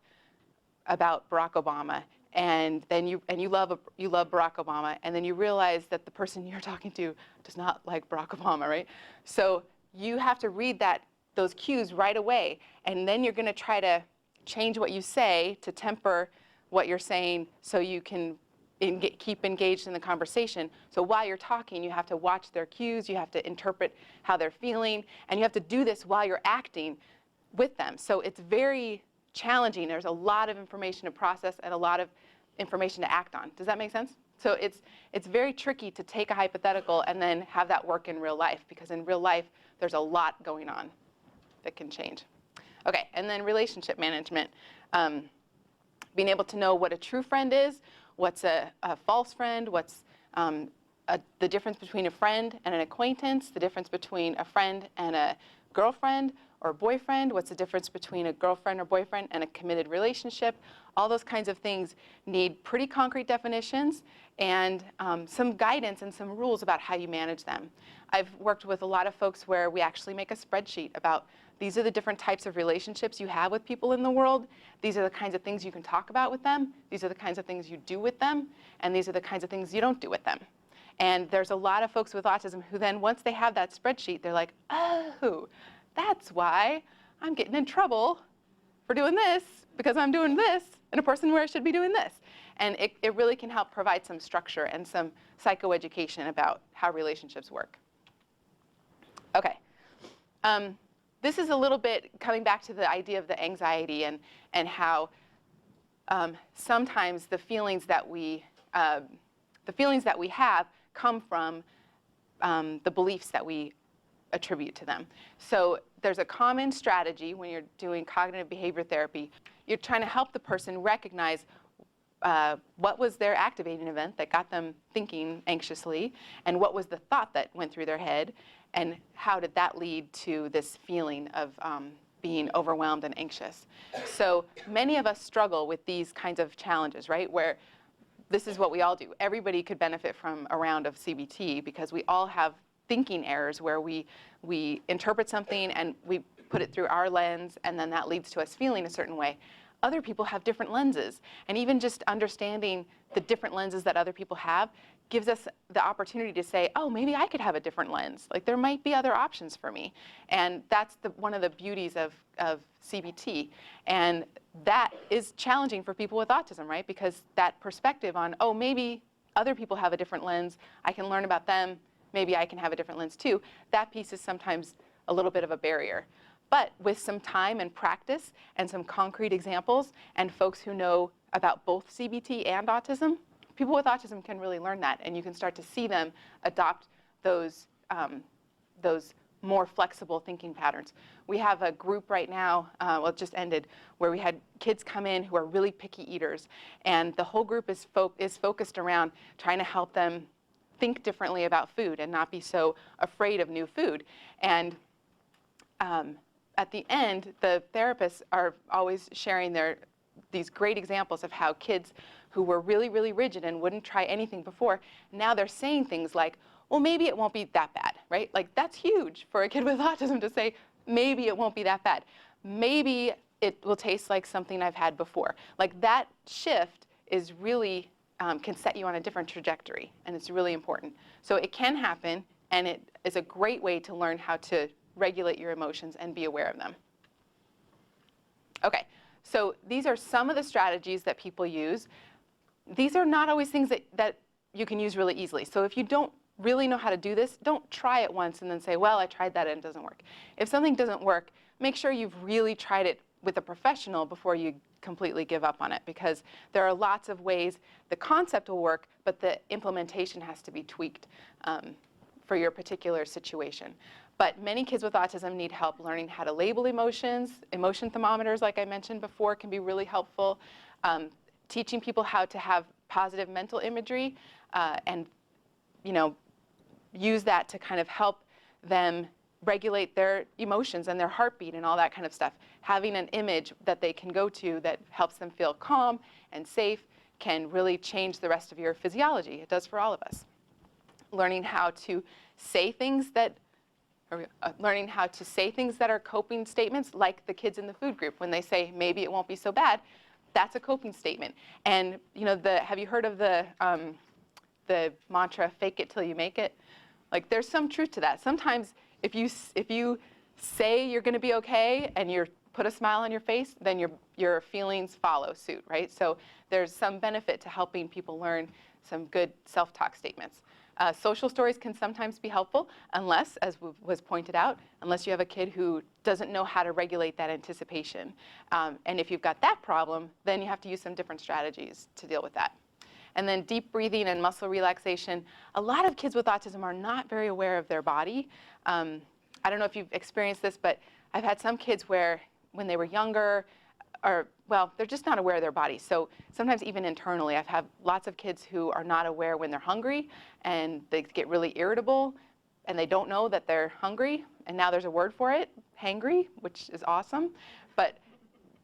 Barack Obama, and then you love Barack Obama, and then you realize that the person you're talking to does not like Barack Obama, right? So you have to read those cues right away, and then you're going to try to change what you say to temper what you're saying so you can keep engaged in the conversation. So while you're talking, you have to watch their cues, you have to interpret how they're feeling, and you have to do this while you're acting with them. So it's very challenging. There's a lot of information to process and a lot of information to act on. Does that make sense? So it's very tricky to take a hypothetical and then have that work in real life, because in real life there's a lot going on that can change. Okay, and then relationship management. Being able to know what a true friend is, what's a false friend, what's the difference between a friend and an acquaintance, the difference between a friend and a girlfriend or boyfriend, what's the difference between a girlfriend or boyfriend and a committed relationship. All those kinds of things need pretty concrete definitions and some guidance and some rules about how you manage them. I've worked with a lot of folks where we actually make a spreadsheet about these are the different types of relationships you have with people in the world. These are the kinds of things you can talk about with them. These are the kinds of things you do with them. And these are the kinds of things you don't do with them. And there's a lot of folks with autism who then, once they have that spreadsheet, they're like, oh, that's why I'm getting in trouble for doing this, because I'm doing this in a person where I should be doing this. And it really can help provide some structure and some psychoeducation about how relationships work. Okay. This is a little bit coming back to the idea of the anxiety and how sometimes the feelings that we have come from the beliefs that we attribute to them. So there's a common strategy when you're doing cognitive behavior therapy. You're trying to help the person recognize what was their activating event that got them thinking anxiously, and what was the thought that went through their head, and how did that lead to this feeling of being overwhelmed and anxious. So many of us struggle with these kinds of challenges, right, where this is what we all do. Everybody could benefit from a round of CBT because we all have thinking errors where we interpret something and we put it through our lens, and then that leads to us feeling a certain way. Other people have different lenses, and even just understanding the different lenses that other people have gives us the opportunity to say, oh, maybe I could have a different lens. Like, there might be other options for me. And that's one of the beauties of CBT. And that is challenging for people with autism, right? Because that perspective on, oh, maybe other people have a different lens, I can learn about them, maybe I can have a different lens too, that piece is sometimes a little bit of a barrier. But with some time and practice and some concrete examples and folks who know about both CBT and autism, people with autism can really learn that, and you can start to see them adopt those more flexible thinking patterns. We have a group right now, well, it just ended, where we had kids come in who are really picky eaters, and the whole group is focused around trying to help them think differently about food and not be so afraid of new food. And at the end, the therapists are always sharing these great examples of how kids who were really, really rigid and wouldn't try anything before, now they're saying things like, well, maybe it won't be that bad, right? Like, that's huge for a kid with autism to say, maybe it won't be that bad. Maybe it will taste like something I've had before. Like, that shift is really, can set you on a different trajectory, and it's really important. So it can happen, and it is a great way to learn how to regulate your emotions and be aware of them. Okay, so these are some of the strategies that people use. These are not always things that you can use really easily. So if you don't really know how to do this, don't try it once and then say, well, I tried that and it doesn't work. If something doesn't work, make sure you've really tried it with a professional before you completely give up on it, because there are lots of ways the concept will work, but the implementation has to be tweaked for your particular situation. But many kids with autism need help learning how to label emotions. Emotion thermometers, like I mentioned before, can be really helpful. Teaching people how to have positive mental imagery and use that to kind of help them regulate their emotions and their heartbeat and all that kind of stuff. Having an image that they can go to that helps them feel calm and safe can really change the rest of your physiology. It does for all of us. Learning how to say things that are coping statements, like the kids in the food group when they say, maybe it won't be so bad. That's a coping statement. And you know, have you heard of the mantra, fake it till you make it? Like, there's some truth to that. Sometimes if you say you're going to be okay and you put a smile on your face, then your feelings follow suit, right? So there's some benefit to helping people learn some good self-talk statements. Social stories can sometimes be helpful unless, as was pointed out, unless you have a kid who doesn't know how to regulate that anticipation. And if you've got that problem, then you have to use some different strategies to deal with that. And then deep breathing and muscle relaxation. A lot of kids with autism are not very aware of their body. I don't know if you've experienced this, but I've had some kids where when they were younger, well, they're just not aware of their body. So sometimes even internally, I've had lots of kids who are not aware when they're hungry, and they get really irritable, and they don't know that they're hungry. And now there's a word for it, hangry, which is awesome. But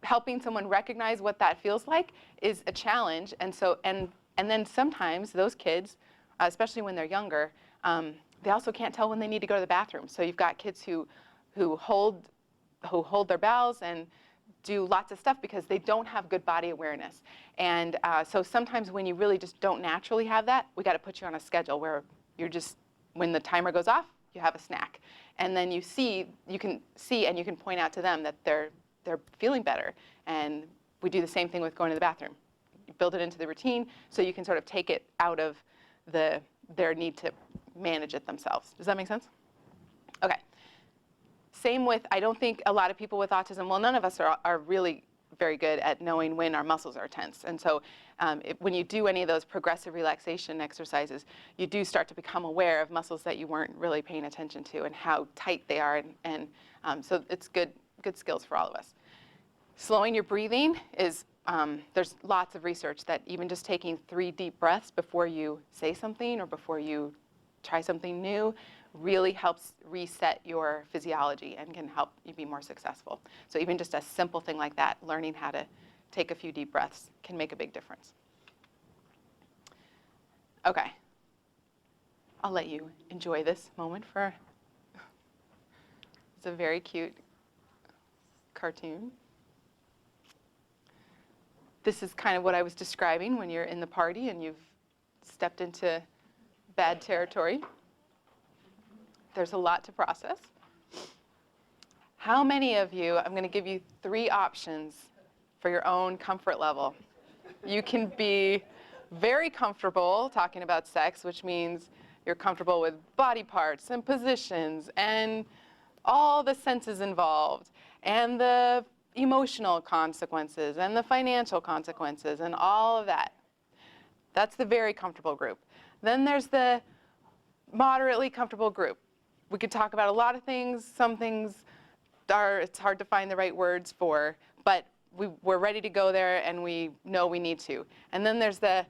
helping someone recognize what that feels like is a challenge. And so, and then sometimes those kids, especially when they're younger, they also can't tell when they need to go to the bathroom. So you've got kids who hold their bowels and do lots of stuff because they don't have good body awareness. And so sometimes when you really just don't naturally have that, we got to put you on a schedule where you're just, when the timer goes off, you have a snack. And then you can see and you can point out to them that they're feeling better. And we do the same thing with going to the bathroom. You build it into the routine so you can sort of take it out of their need to manage it themselves. Does that make sense? Okay. Same with, I don't think a lot of people with autism, well, none of us are really very good at knowing when our muscles are tense. And so when you do any of those progressive relaxation exercises, you do start to become aware of muscles that you weren't really paying attention to and how tight they are. And so it's good skills for all of us. Slowing your breathing is, there's lots of research that even just taking 3 deep breaths before you say something or before you try something new really helps reset your physiology and can help you be more successful. So even just a simple thing like that, learning how to take a few deep breaths can make a big difference. Okay. I'll let you enjoy this moment for, it's a very cute cartoon. This is kind of what I was describing when you're in the party and you've stepped into bad territory. There's a lot to process. How many of you, I'm going to give you 3 options for your own comfort level. You can be very comfortable talking about sex, which means you're comfortable with body parts and positions and all the senses involved and the emotional consequences and the financial consequences and all of that. That's the very comfortable group. Then there's the moderately comfortable group. We could talk about a lot of things. Some things it's hard to find the right words for, but we're ready to go there and we know we need to. And then there's the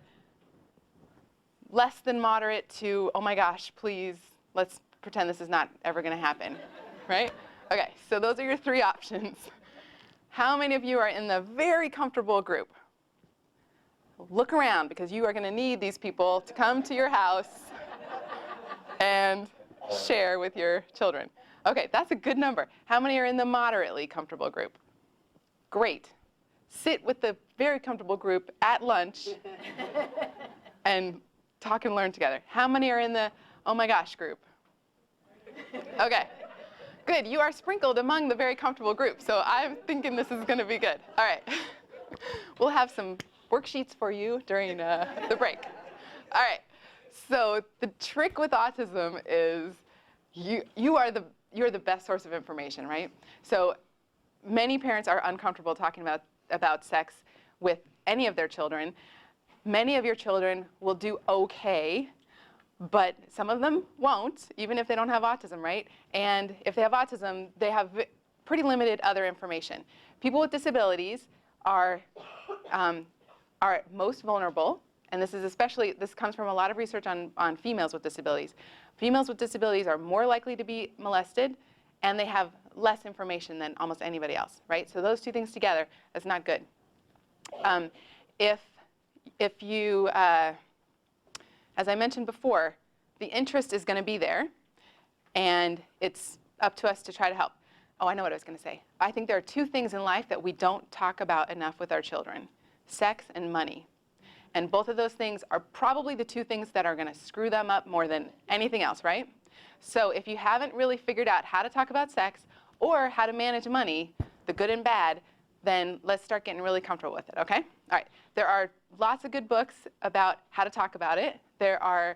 less than moderate to, oh my gosh, please, let's pretend this is not ever going to happen, right? Okay, so those are your 3 options. How many of you are in the very comfortable group? Look around, because you are going to need these people to come to your house and share with your children. Okay, that's a good number. How many are in the moderately comfortable group? Great. Sit with the very comfortable group at lunch and talk and learn together. How many are in the oh my gosh group? Okay, good. You are sprinkled among the very comfortable group, so I'm thinking this is going to be good. All right. We'll have some worksheets for you during the break. All right. So the trick with autism is you're the best source of information, right? So many parents are uncomfortable talking about sex with any of their children. Many of your children will do okay, but some of them won't, even if they don't have autism, right? And if they have autism, they have pretty limited other information. People with disabilities are most vulnerable. And this comes from a lot of research on females with disabilities. Females with disabilities are more likely to be molested, and they have less information than almost anybody else, right? So those 2 things together, that's not good. If you, as I mentioned before, the interest is going to be there, and it's up to us to try to help. Oh, I know what I was going to say. I think there are 2 things in life that we don't talk about enough with our children. sex and money. And both of those things are probably the two things that are going to screw them up more than anything else, right? So if you haven't really figured out how to talk about sex or how to manage money, the good and bad, then let's start getting really comfortable with it, okay? All right. There are lots of good books about how to talk about it. There's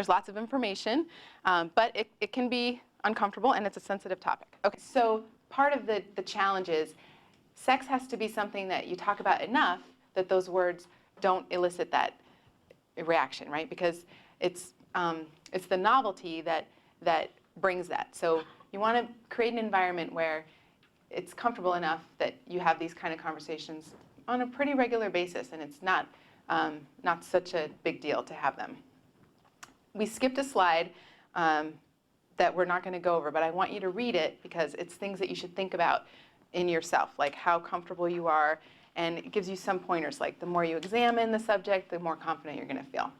lots of information, but it can be uncomfortable, and it's a sensitive topic. Okay, so part of the challenge is sex has to be something that you talk about enough that those words don't elicit that reaction, right? Because it's the novelty that brings that. So you want to create an environment where it's comfortable enough that you have these kind of conversations on a pretty regular basis, and it's not such a big deal to have them. We skipped a slide that we're not going to go over, but I want you to read it because it's things that you should think about in yourself, like how comfortable you are, and it gives you some pointers, like the more you examine the subject, the more confident you're going to feel.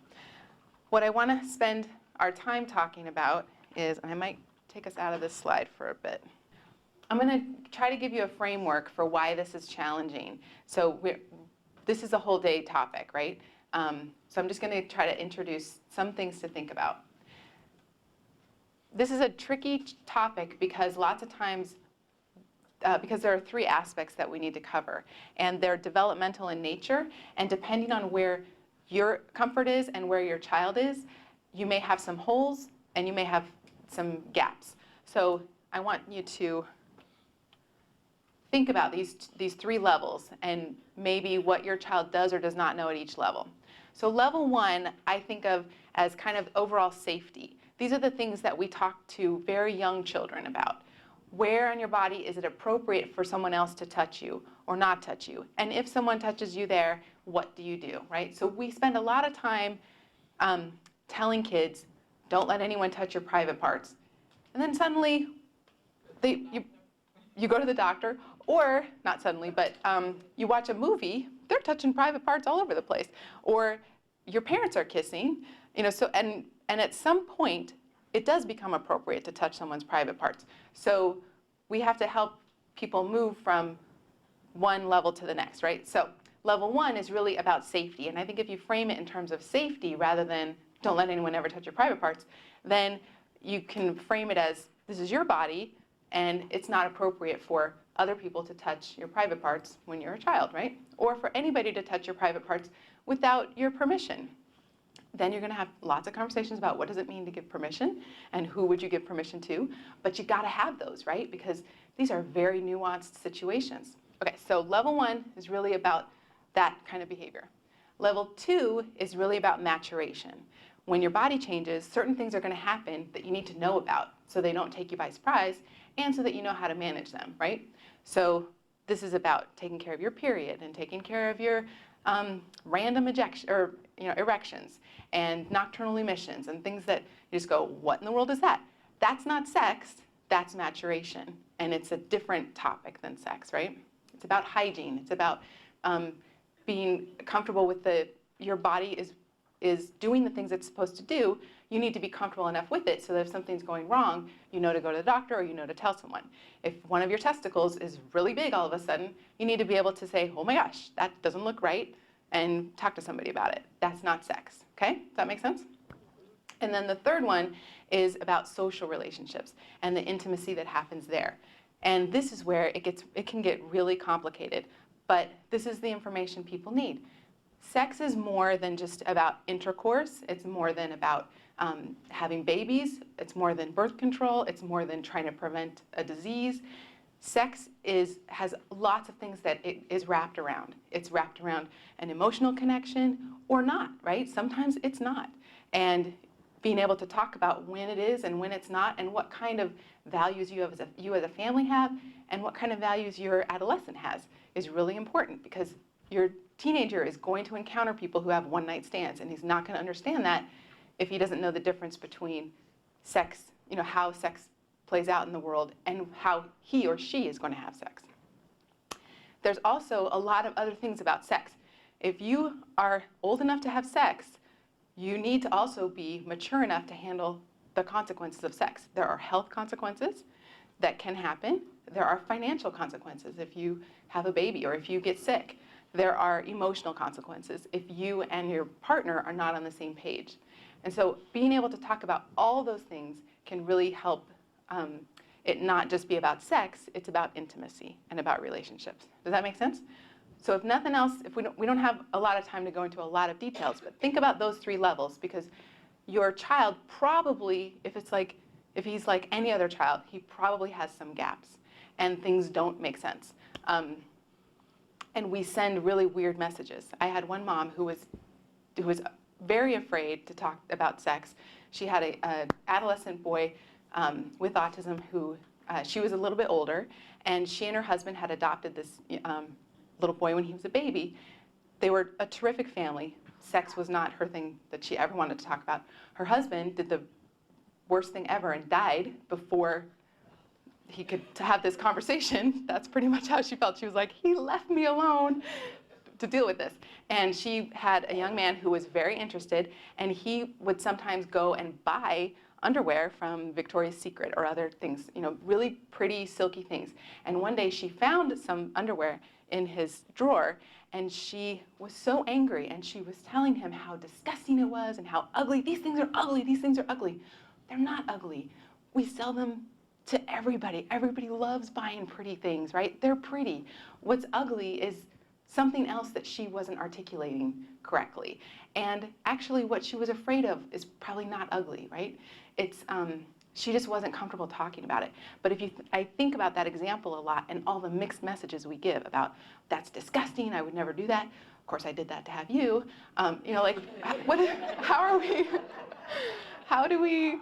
What I want to spend our time talking about is, and I might take us out of this slide for a bit. I'm going to try to give you a framework for why this is challenging. So this is a whole day topic, right? So I'm just going to try to introduce some things to think about. This is a tricky topic because lots of times, because there are three aspects that we need to cover, and they're developmental in nature, and depending on where your comfort is and where your child is, you may have some holes and you may have some gaps. So I want you to think about these three levels and maybe what your child does or does not know at each level. So level one, I think of as kind of overall safety. These are the things that we talk to very young children about. Where on your body is it appropriate for someone else to touch you or not touch you? And if someone touches you there, what do you do, right? So we spend a lot of time telling kids, don't let anyone touch your private parts. And then suddenly, you go to the doctor, or not suddenly, but you watch a movie, they're touching private parts all over the place. Or your parents are kissing, so, and at some point, it does become appropriate to touch someone's private parts. So we have to help people move from one level to the next, right? So level one is really about safety. And I think if you frame it in terms of safety rather than don't let anyone ever touch your private parts, then you can frame it as this is your body and it's not appropriate for other people to touch your private parts when you're a child, right? Or for anybody to touch your private parts without your permission. Then you're going to have lots of conversations about what does it mean to give permission and who would you give permission to. But you got to have those, right? Because these are very nuanced situations. Okay, so level one is really about that kind of behavior. Level two is really about maturation. When your body changes, certain things are going to happen that you need to know about so they don't take you by surprise and so that you know how to manage them, right? So this is about taking care of your period and taking care of your random erections and nocturnal emissions and things that you just go, what in the world is that? That's not sex, that's maturation. And it's a different topic than sex, right? It's about hygiene. It's about being comfortable with your body is doing the things it's supposed to do. You need to be comfortable enough with it so that if something's going wrong, you know to go to the doctor or you know to tell someone. If one of your testicles is really big all of a sudden, you need to be able to say, oh my gosh, that doesn't look right, and talk to somebody about it. That's not sex, okay? Does that make sense? And then the third one is about social relationships and the intimacy that happens there. And this is where it can get really complicated, but this is the information people need. Sex is more than just about intercourse. It's more than about having babies. It's more than birth control. It's more than trying to prevent a disease. Sex has lots of things that it is wrapped around. It's wrapped around an emotional connection or not, right? Sometimes it's not. And being able to talk about when it is and when it's not and what kind of values you as a family have and what kind of values your adolescent has is really important because your teenager is going to encounter people who have one-night stands, and he's not going to understand that if he doesn't know the difference between sex, how sex plays out in the world and how he or she is going to have sex. There's also a lot of other things about sex. If you are old enough to have sex, you need to also be mature enough to handle the consequences of sex. There are health consequences. that can happen. There are financial consequences if you have a baby or if you get sick. There are emotional consequences if you and your partner are not on the same page. And so being able to talk about all those things can really help it not just be about sex, it's about intimacy and about relationships. Does that make sense? So if nothing else, if we don't have a lot of time to go into a lot of details, but think about those 3 levels, because your child probably, if he's like any other child, he probably has some gaps and things don't make sense. And we send really weird messages. I had one mom who was very afraid to talk about sex. She had an adolescent boy with autism who, she was a little bit older, and she and her husband had adopted this little boy when he was a baby. They were a terrific family. Sex was not her thing that she ever wanted to talk about. Her husband did the worst thing ever and died before he could have this conversation. That's pretty much how she felt. She was like, he left me alone to deal with this. And she had a young man who was very interested, and he would sometimes go and buy underwear from Victoria's Secret or other things, really pretty silky things. And one day she found some underwear in his drawer, and she was so angry, and she was telling him how disgusting it was and how ugly. These things are ugly. These things are ugly. They're not ugly. We sell them to everybody. Everybody loves buying pretty things, right? They're pretty. What's ugly is something else that she wasn't articulating correctly. And actually what she was afraid of is probably not ugly, right? It's, she just wasn't comfortable talking about it. But I think about that example a lot and all the mixed messages we give about, that's disgusting, I would never do that. Of course I did that to have you. How do we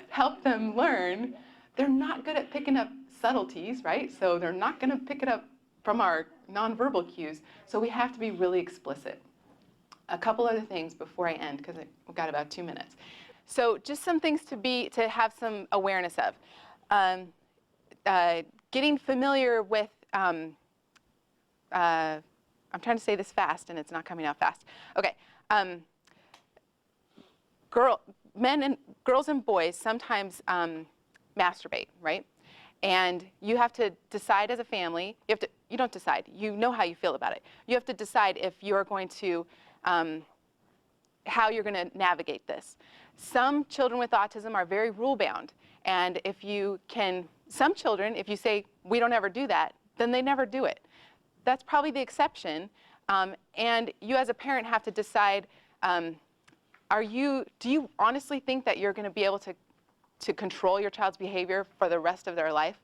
help them learn? They're not good at picking up subtleties, right? So they're not going to pick it up from our nonverbal cues. So we have to be really explicit. A couple other things before I end, because we've got about 2 minutes. So just some things to have some awareness of. Getting familiar with, I'm trying to say this fast and it's not coming out fast. Okay. Girls and boys sometimes masturbate, right? And you have to decide as a family, you don't decide, you know how you feel about it. You have to decide if you're going to, how you're going to navigate this. Some children with autism are very rule-bound, and some children, if you say, we don't ever do that, then they never do it. That's probably the exception, and you as a parent have to decide, do you honestly think that you're going to be able to control your child's behavior for the rest of their life?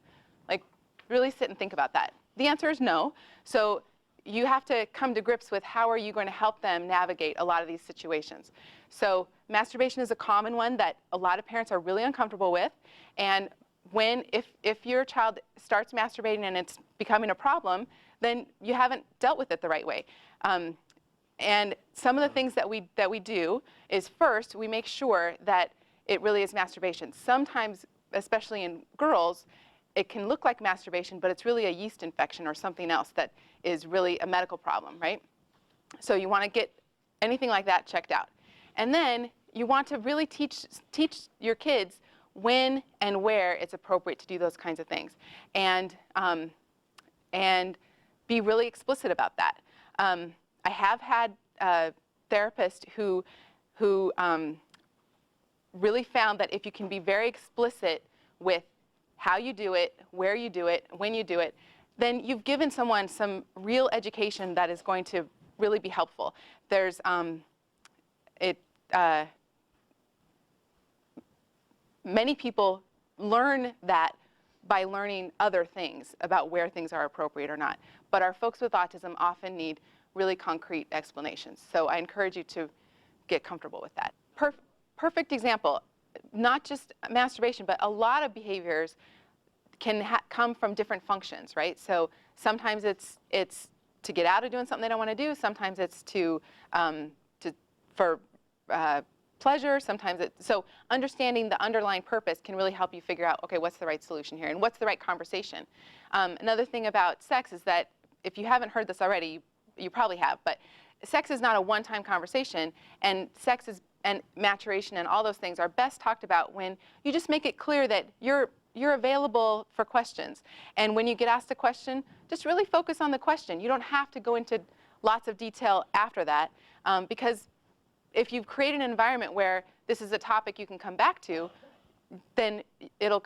Like, really sit and think about that. The answer is no. So you have to come to grips with how are you going to help them navigate a lot of these situations. So masturbation is a common one that a lot of parents are really uncomfortable with. And if your child starts masturbating and it's becoming a problem, then you haven't dealt with it the right way. And some of the things that we do is, first, we make sure that it really is masturbation. Sometimes, especially in girls, it can look like masturbation, but it's really a yeast infection or something else that is really a medical problem, right? So you want to get anything like that checked out. And then you want to really teach your kids when and where it's appropriate to do those kinds of things, and be really explicit about that. I have had a therapist who really found that if you can be very explicit with how you do it, where you do it, when you do it, then you've given someone some real education that is going to really be helpful. There's many people learn that by learning other things about where things are appropriate or not. But our folks with autism often need really concrete explanations. So I encourage you to get comfortable with that. Perfect example, not just masturbation, but a lot of behaviors can come from different functions, right? So sometimes it's to get out of doing something they don't want to do. Sometimes it's for pleasure. Sometimes so understanding the underlying purpose can really help you figure out, okay, what's the right solution here and what's the right conversation. Another thing about sex is that, if you haven't heard this already, you probably have, but sex is not a one-time conversation, and sex and maturation and all those things are best talked about when you just make it clear that you're you're available for questions. And when you get asked a question, just really focus on the question. You don't have to go into lots of detail after that, because if you create an environment where this is a topic you can come back to, then it'll